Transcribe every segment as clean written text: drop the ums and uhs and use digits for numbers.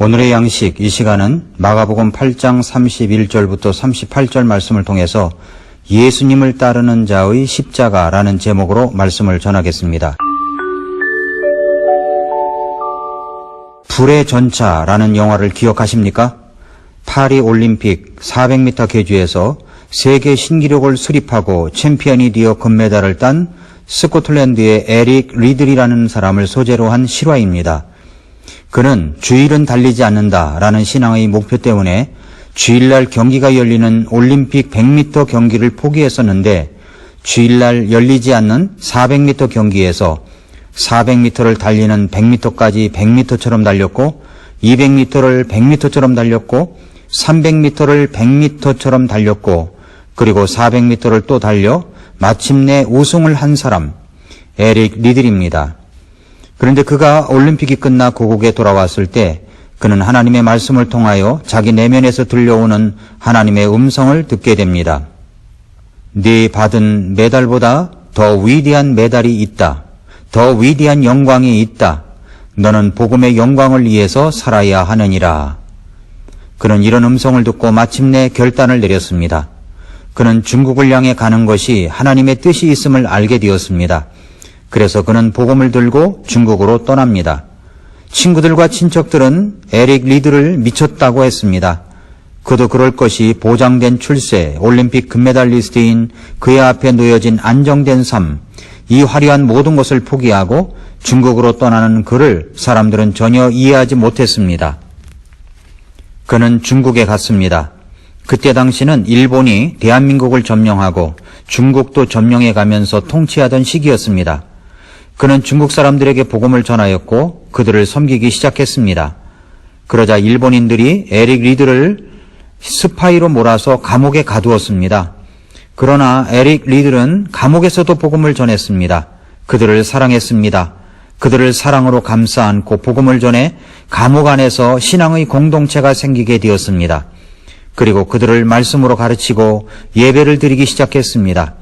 오늘의 양식, 이 시간은 마가복음 8장 31절부터 38절 말씀을 통해서 예수님을 따르는 자의 십자가라는 제목으로 말씀을 전하겠습니다. 불의 전차라는 영화를 기억하십니까? 파리 올림픽 400m 계주에서 세계 신기록을 수립하고 챔피언이 되어 금메달을 딴 스코틀랜드의 에릭 리들이라는 사람을 소재로 한 실화입니다. 그는 주일은 달리지 않는다라는 신앙의 목표 때문에 주일날 경기가 열리는 올림픽 100m 경기를 포기했었는데 주일날 열리지 않는 400m 경기에서 400m를 달리는 100m까지 100m처럼 달렸고 200m를 100m처럼 달렸고 300m를 100m처럼 달렸고 그리고 400m를 또 달려 마침내 우승을 한 사람 에릭 리들입니다. 그런데 그가 올림픽이 끝나 고국에 돌아왔을 때 그는 하나님의 말씀을 통하여 자기 내면에서 들려오는 하나님의 음성을 듣게 됩니다. 네 받은 메달보다 더 위대한 메달이 있다. 더 위대한 영광이 있다. 너는 복음의 영광을 위해서 살아야 하느니라. 그는 이런 음성을 듣고 마침내 결단을 내렸습니다. 그는 중국을 향해 가는 것이 하나님의 뜻이 있음을 알게 되었습니다. 그래서 그는 복음을 들고 중국으로 떠납니다. 친구들과 친척들은 에릭 리들을 미쳤다고 했습니다. 그도 그럴 것이 보장된 출세, 올림픽 금메달리스트인 그의 앞에 놓여진 안정된 삶, 이 화려한 모든 것을 포기하고 중국으로 떠나는 그를 사람들은 전혀 이해하지 못했습니다. 그는 중국에 갔습니다. 그때 당시는 일본이 대한민국을 점령하고 중국도 점령해 가면서 통치하던 시기였습니다. 그는 중국 사람들에게 복음을 전하였고 그들을 섬기기 시작했습니다. 그러자 일본인들이 에릭 리들을 스파이로 몰아서 감옥에 가두었습니다. 그러나 에릭 리들은 감옥에서도 복음을 전했습니다. 그들을 사랑했습니다. 그들을 사랑으로 감싸 안고 복음을 전해 감옥 안에서 신앙의 공동체가 생기게 되었습니다. 그리고 그들을 말씀으로 가르치고 예배를 드리기 시작했습니다.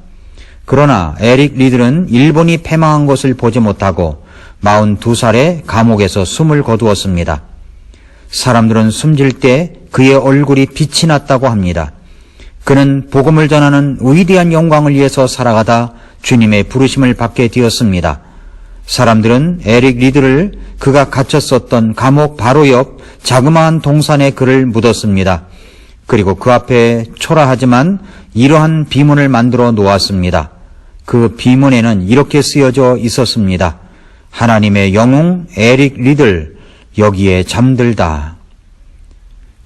그러나 에릭 리들은 일본이 패망한 것을 보지 못하고 42살에 감옥에서 숨을 거두었습니다. 사람들은 숨질 때 그의 얼굴이 빛이 났다고 합니다. 그는 복음을 전하는 위대한 영광을 위해서 살아가다 주님의 부르심을 받게 되었습니다. 사람들은 에릭 리들을 그가 갇혔었던 감옥 바로 옆 자그마한 동산에 그를 묻었습니다. 그리고 그 앞에 초라하지만 이러한 비문을 만들어 놓았습니다. 그 비문에는 이렇게 쓰여져 있었습니다. 하나님의 영웅 에릭 리들 여기에 잠들다.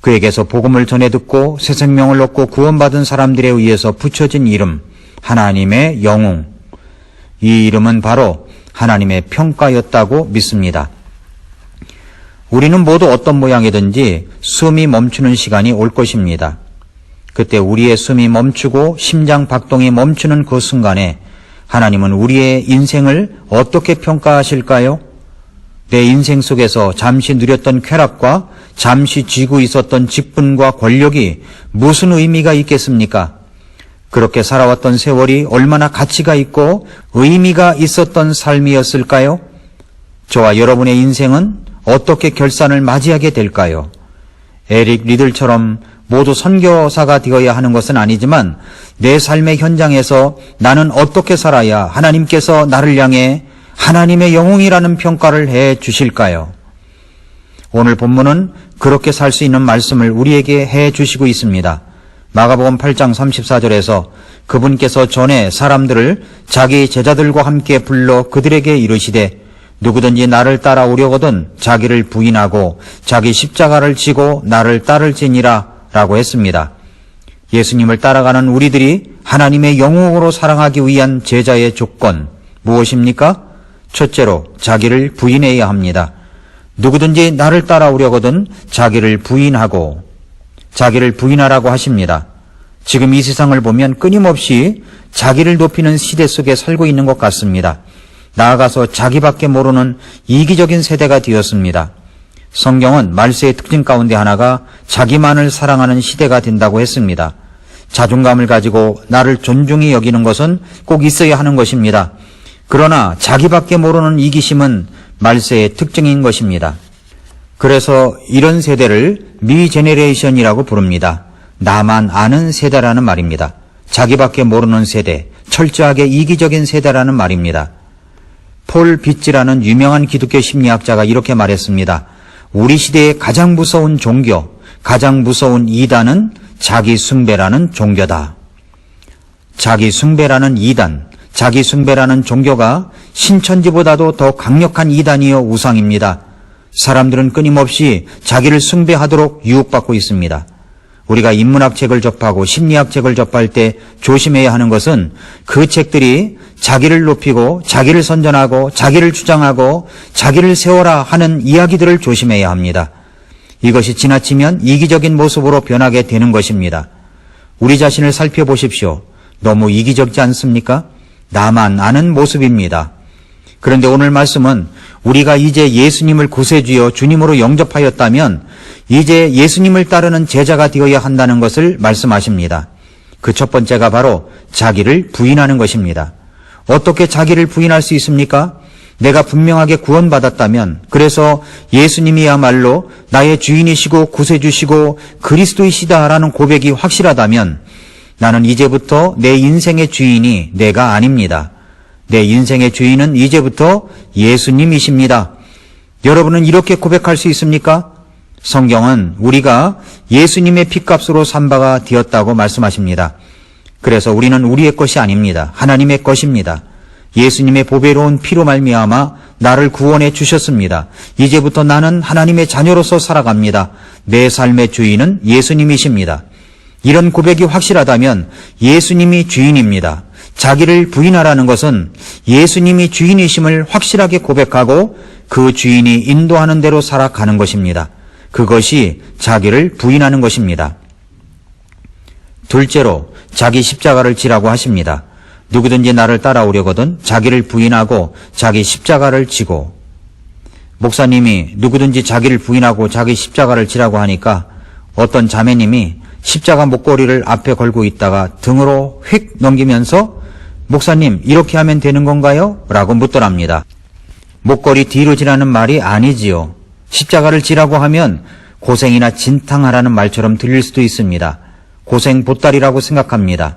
그에게서 복음을 전해 듣고 새 생명을 얻고 구원받은 사람들에 의해서 붙여진 이름 하나님의 영웅. 이 이름은 바로 하나님의 평가였다고 믿습니다. 우리는 모두 어떤 모양이든지 숨이 멈추는 시간이 올 것입니다. 그때 우리의 숨이 멈추고 심장 박동이 멈추는 그 순간에 하나님은 우리의 인생을 어떻게 평가하실까요? 내 인생 속에서 잠시 누렸던 쾌락과 잠시 쥐고 있었던 직분과 권력이 무슨 의미가 있겠습니까? 그렇게 살아왔던 세월이 얼마나 가치가 있고 의미가 있었던 삶이었을까요? 저와 여러분의 인생은 어떻게 결산을 맞이하게 될까요? 에릭 리들처럼 모두 선교사가 되어야 하는 것은 아니지만 내 삶의 현장에서 나는 어떻게 살아야 하나님께서 나를 향해 하나님의 영웅이라는 평가를 해 주실까요? 오늘 본문은 그렇게 살 수 있는 말씀을 우리에게 해 주시고 있습니다. 마가복음 8장 34절에서 그분께서 전에 사람들을 자기 제자들과 함께 불러 그들에게 이르시되 누구든지 나를 따라오려거든 자기를 부인하고 자기 십자가를 지고 나를 따를지니라 라고 했습니다. 예수님을 따라가는 우리들이 하나님의 영웅으로 사랑하기 위한 제자의 조건 무엇입니까? 첫째로 자기를 부인해야 합니다. 누구든지 나를 따라오려거든 자기를 부인하고 자기를 부인하라고 하십니다. 지금 이 세상을 보면 끊임없이 자기를 높이는 시대 속에 살고 있는 것 같습니다. 나아가서 자기밖에 모르는 이기적인 세대가 되었습니다. 성경은 말세의 특징 가운데 하나가 자기만을 사랑하는 시대가 된다고 했습니다. 자존감을 가지고 나를 존중히 여기는 것은 꼭 있어야 하는 것입니다. 그러나 자기밖에 모르는 이기심은 말세의 특징인 것입니다. 그래서 이런 세대를 미 제네레이션이라고 부릅니다. 나만 아는 세대라는 말입니다. 자기밖에 모르는 세대, 철저하게 이기적인 세대라는 말입니다. 폴 비츠라는 유명한 기독교 심리학자가 이렇게 말했습니다. 우리 시대의 가장 무서운 종교, 가장 무서운 이단은 자기 숭배라는 종교다. 자기 숭배라는 이단, 자기 숭배라는 종교가 신천지보다도 더 강력한 이단이요 우상입니다. 사람들은 끊임없이 자기를 숭배하도록 유혹받고 있습니다. 우리가 인문학 책을 접하고 심리학 책을 접할 때 조심해야 하는 것은 그 책들이 자기를 높이고 자기를 선전하고 자기를 주장하고 자기를 세워라 하는 이야기들을 조심해야 합니다. 이것이 지나치면 이기적인 모습으로 변하게 되는 것입니다. 우리 자신을 살펴보십시오. 너무 이기적이지 않습니까? 나만 아는 모습입니다. 그런데 오늘 말씀은 우리가 이제 예수님을 구세주여 주님으로 영접하였다면 이제 예수님을 따르는 제자가 되어야 한다는 것을 말씀하십니다. 그 첫 번째가 바로 자기를 부인하는 것입니다. 어떻게 자기를 부인할 수 있습니까? 내가 분명하게 구원받았다면, 그래서 예수님이야말로 나의 주인이시고 구세주시고 그리스도이시다라는 고백이 확실하다면 나는 이제부터 내 인생의 주인이 내가 아닙니다. 내 인생의 주인은 이제부터 예수님이십니다. 여러분은 이렇게 고백할 수 있습니까? 성경은 우리가 예수님의 핏값으로 산 바가 되었다고 말씀하십니다. 그래서 우리는 우리의 것이 아닙니다. 하나님의 것입니다. 예수님의 보배로운 피로 말미암아 나를 구원해 주셨습니다. 이제부터 나는 하나님의 자녀로서 살아갑니다. 내 삶의 주인은 예수님이십니다. 이런 고백이 확실하다면 예수님이 주인입니다. 자기를 부인하라는 것은 예수님이 주인이심을 확실하게 고백하고 그 주인이 인도하는 대로 살아가는 것입니다. 그것이 자기를 부인하는 것입니다. 둘째로 자기 십자가를 지라고 하십니다. 누구든지 나를 따라오려거든 자기를 부인하고 자기 십자가를 지고. 목사님이 누구든지 자기를 부인하고 자기 십자가를 지라고 하니까 어떤 자매님이 십자가 목걸이를 앞에 걸고 있다가 등으로 휙 넘기면서 목사님 이렇게 하면 되는 건가요? 라고 묻더랍니다. 목걸이 뒤로 지라는 말이 아니지요. 십자가를 지라고 하면 고생이나 진탕하라는 말처럼 들릴 수도 있습니다. 고생 보따리라고 생각합니다.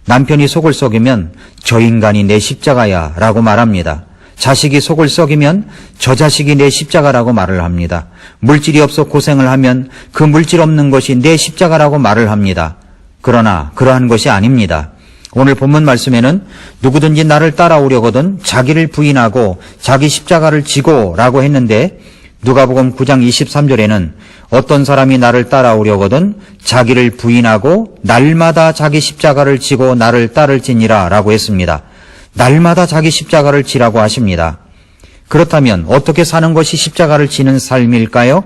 남편이 속을 썩이면 저 인간이 내 십자가야 라고 말합니다. 자식이 속을 썩이면 저 자식이 내 십자가라고 말을 합니다. 물질이 없어 고생을 하면 그 물질 없는 것이 내 십자가라고 말을 합니다. 그러나 그러한 것이 아닙니다. 오늘 본문 말씀에는 누구든지 나를 따라오려거든 자기를 부인하고 자기 십자가를 지고 라고 했는데 누가복음 9장 23절에는 어떤 사람이 나를 따라오려거든 자기를 부인하고 날마다 자기 십자가를 지고 나를 따를지니라 라고 했습니다. 날마다 자기 십자가를 지라고 하십니다. 그렇다면 어떻게 사는 것이 십자가를 지는 삶일까요?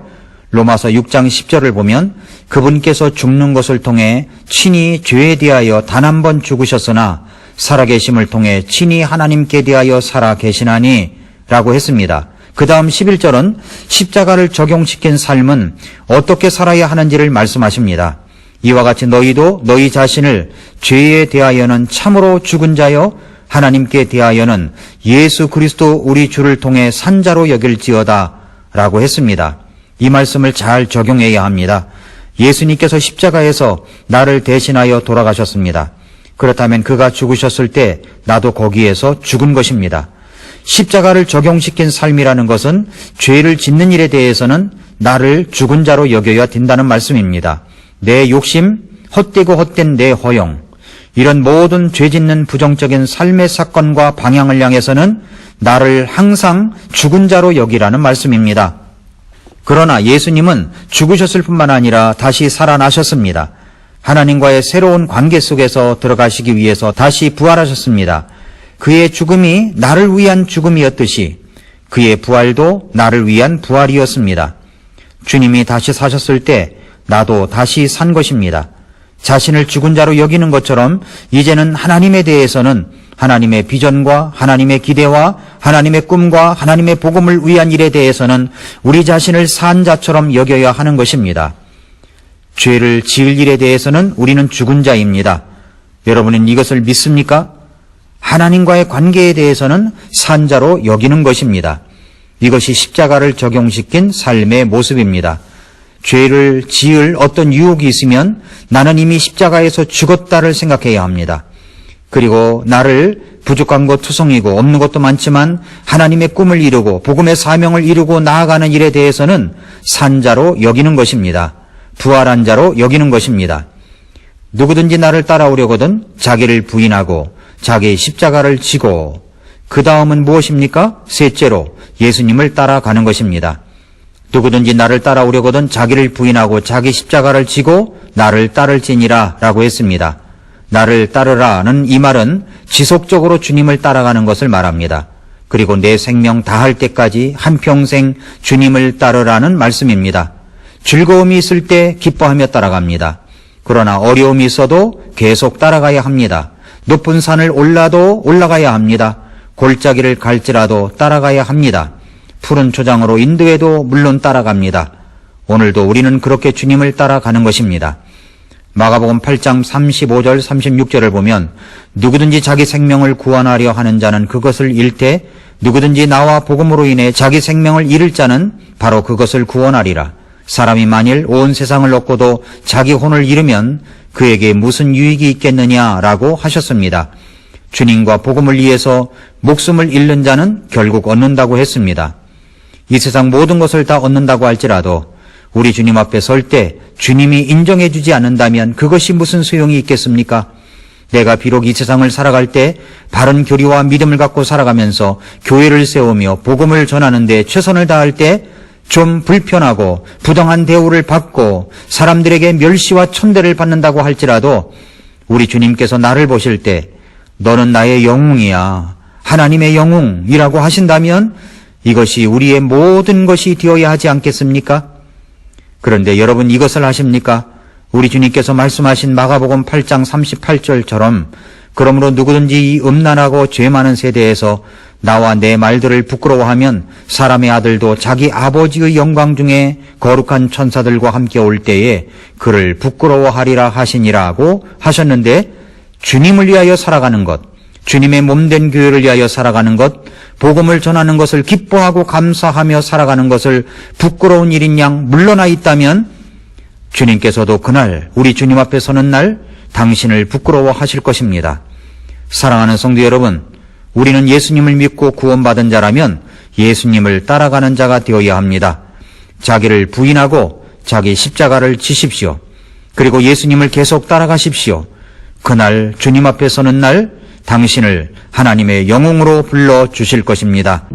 로마서 6장 10절을 보면 그분께서 죽는 것을 통해 친히 죄에 대하여 단 한 번 죽으셨으나 살아계심을 통해 친히 하나님께 대하여 살아계시나니 라고 했습니다. 그 다음 11절은 십자가를 적용시킨 삶은 어떻게 살아야 하는지를 말씀하십니다. 이와 같이 너희도 너희 자신을 죄에 대하여는 참으로 죽은 자요 하나님께 대하여는 예수 그리스도 우리 주를 통해 산자로 여길지어다 라고 했습니다. 이 말씀을 잘 적용해야 합니다. 예수님께서 십자가에서 나를 대신하여 돌아가셨습니다. 그렇다면 그가 죽으셨을 때 나도 거기에서 죽은 것입니다. 십자가를 적용시킨 삶이라는 것은 죄를 짓는 일에 대해서는 나를 죽은 자로 여겨야 된다는 말씀입니다. 내 욕심, 헛되고 헛된 내 허영, 이런 모든 죄 짓는 부정적인 삶의 사건과 방향을 향해서는 나를 항상 죽은 자로 여기라는 말씀입니다. 그러나 예수님은 죽으셨을 뿐만 아니라 다시 살아나셨습니다. 하나님과의 새로운 관계 속에서 들어가시기 위해서 다시 부활하셨습니다. 그의 죽음이 나를 위한 죽음이었듯이 그의 부활도 나를 위한 부활이었습니다. 주님이 다시 사셨을 때 나도 다시 산 것입니다. 자신을 죽은 자로 여기는 것처럼 이제는 하나님에 대해서는 하나님의 비전과 하나님의 기대와 하나님의 꿈과 하나님의 복음을 위한 일에 대해서는 우리 자신을 산 자처럼 여겨야 하는 것입니다. 죄를 지을 일에 대해서는 우리는 죽은 자입니다. 여러분은 이것을 믿습니까? 하나님과의 관계에 대해서는 산 자로 여기는 것입니다. 이것이 십자가를 적용시킨 삶의 모습입니다. 죄를 지을 어떤 유혹이 있으면 나는 이미 십자가에서 죽었다를 생각해야 합니다. 그리고 나를 부족한 것 투성이고 없는 것도 많지만 하나님의 꿈을 이루고 복음의 사명을 이루고 나아가는 일에 대해서는 산자로 여기는 것입니다. 부활한 자로 여기는 것입니다. 누구든지 나를 따라오려거든 자기를 부인하고 자기 십자가를 지고 그 다음은 무엇입니까? 셋째로 예수님을 따라가는 것입니다. 누구든지 나를 따라오려거든 자기를 부인하고 자기 십자가를 지고 나를 따를지니라 라고 했습니다. 나를 따르라는 이 말은 지속적으로 주님을 따라가는 것을 말합니다. 그리고 내 생명 다할 때까지 한평생 주님을 따르라는 말씀입니다. 즐거움이 있을 때 기뻐하며 따라갑니다. 그러나 어려움이 있어도 계속 따라가야 합니다. 높은 산을 올라도 올라가야 합니다. 골짜기를 갈지라도 따라가야 합니다. 푸른 초장으로 인도해도 물론 따라갑니다. 오늘도 우리는 그렇게 주님을 따라가는 것입니다. 마가복음 8장 35절 36절을 보면 누구든지 자기 생명을 구원하려 하는 자는 그것을 잃되 누구든지 나와 복음으로 인해 자기 생명을 잃을 자는 바로 그것을 구원하리라. 사람이 만일 온 세상을 얻고도 자기 혼을 잃으면 그에게 무슨 유익이 있겠느냐라고 하셨습니다. 주님과 복음을 위해서 목숨을 잃는 자는 결국 얻는다고 했습니다. 이 세상 모든 것을 다 얻는다고 할지라도 우리 주님 앞에 설 때 주님이 인정해 주지 않는다면 그것이 무슨 소용이 있겠습니까? 내가 비록 이 세상을 살아갈 때 바른 교리와 믿음을 갖고 살아가면서 교회를 세우며 복음을 전하는 데 최선을 다할 때 좀 불편하고 부당한 대우를 받고 사람들에게 멸시와 천대를 받는다고 할지라도 우리 주님께서 나를 보실 때 너는 나의 영웅이야, 하나님의 영웅이라고 하신다면 이것이 우리의 모든 것이 되어야 하지 않겠습니까? 그런데 여러분 이것을 아십니까? 우리 주님께서 말씀하신 마가복음 8장 38절처럼 그러므로 누구든지 이 음란하고 죄 많은 세대에서 나와 내 말들을 부끄러워하면 사람의 아들도 자기 아버지의 영광 중에 거룩한 천사들과 함께 올 때에 그를 부끄러워하리라 하시니라고 하셨는데 주님을 위하여 살아가는 것, 주님의 몸된 교회를 위하여 살아가는 것, 복음을 전하는 것을 기뻐하고 감사하며 살아가는 것을 부끄러운 일인 양 물러나 있다면 주님께서도 그날 우리 주님 앞에 서는 날 당신을 부끄러워하실 것입니다. 사랑하는 성도 여러분, 우리는 예수님을 믿고 구원받은 자라면 예수님을 따라가는 자가 되어야 합니다. 자기를 부인하고 자기 십자가를 지십시오. 그리고 예수님을 계속 따라가십시오. 그날 주님 앞에 서는 날 당신을 하나님의 영웅으로 불러주실 것입니다.